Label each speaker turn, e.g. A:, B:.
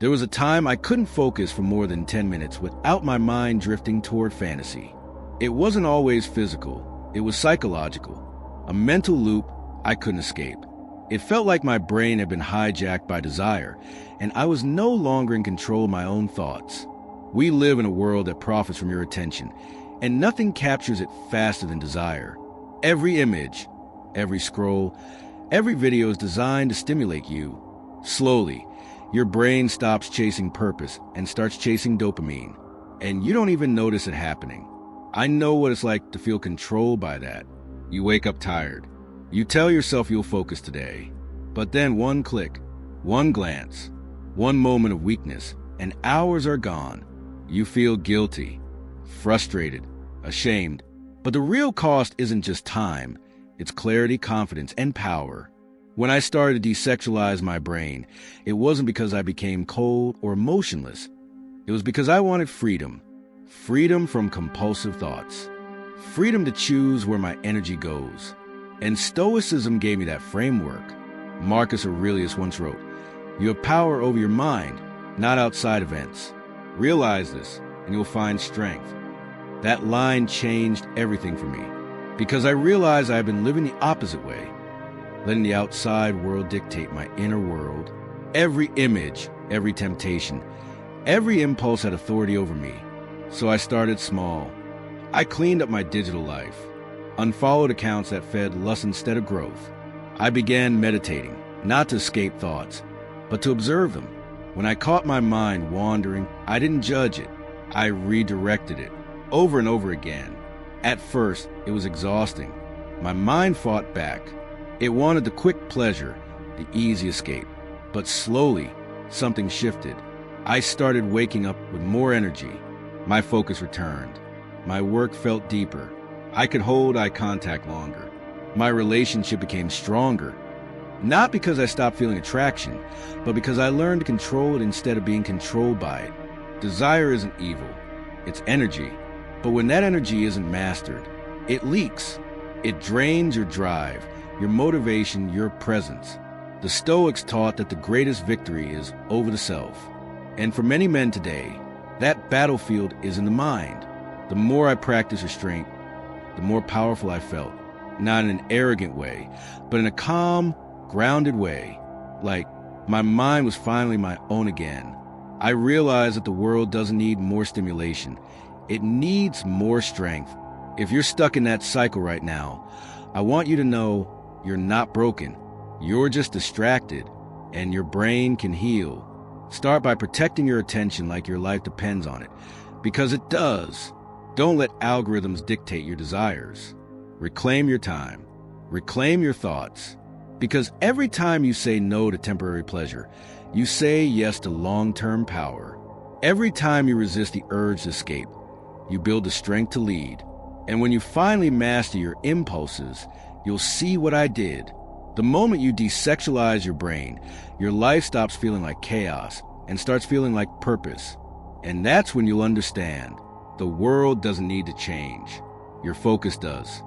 A: There was a time I couldn't focus for more than 10 minutes without my mind drifting toward fantasy. It wasn't always physical, it was psychological. A mental loop I couldn't escape. It felt like my brain had been hijacked by desire, and I was no longer in control of my own thoughts. We live in a world that profits from your attention, and nothing captures it faster than desire. Every image, every scroll, every video is designed to stimulate you. Slowly, your brain stops chasing purpose and starts chasing dopamine, and you don't even notice it happening. I know what it's like to feel controlled by that. You wake up tired. You tell yourself you'll focus today, but then one click, one glance, one moment of weakness, and hours are gone. You feel guilty, frustrated, ashamed. But the real cost isn't just time, it's clarity, confidence, and power. When I started to desexualize my brain, it wasn't because I became cold or emotionless. It was because I wanted freedom. Freedom from compulsive thoughts. Freedom to choose where my energy goes. And Stoicism gave me that framework. Marcus Aurelius once wrote, "You have power over your mind, not outside events. Realize this, and you'll find strength." That line changed everything for me, because I realized I had been living the opposite way, letting the outside world dictate my inner world. Every image, every temptation, every impulse had authority over me. So I started small. I cleaned up my digital life, unfollowed accounts that fed lust instead of growth. I began meditating, not to escape thoughts, but to observe them. When I caught my mind wandering, I didn't judge it. I redirected it, over and over again. At first, it was exhausting. My mind fought back. It wanted the quick pleasure, the easy escape. But slowly, something shifted. I started waking up with more energy. My focus returned. My work felt deeper. I could hold eye contact longer. My relationship became stronger. Not because I stopped feeling attraction, but because I learned to control it instead of being controlled by it. Desire isn't evil. It's energy. But when that energy isn't mastered, it leaks. It drains your drive, your motivation, your presence. The Stoics taught that the greatest victory is over the self. And for many men today, that battlefield is in the mind. The more I practiced restraint, the more powerful I felt. Not in an arrogant way, but in a calm, grounded way. Like my mind was finally my own again. I realized that the world doesn't need more stimulation. It needs more strength. If you're stuck in that cycle right now, I want you to know you're not broken. You're just distracted, and your brain can heal. Start by protecting your attention like your life depends on it, because it does. Don't let algorithms dictate your desires. Reclaim your time. Reclaim your thoughts. Because every time you say no to temporary pleasure, you say yes to long-term power. Every time you resist the urge to escape, you build the strength to lead. And when you finally master your impulses, you'll see what I did. The moment you desexualize your brain, your life stops feeling like chaos and starts feeling like purpose. And that's when you'll understand the world doesn't need to change. Your focus does.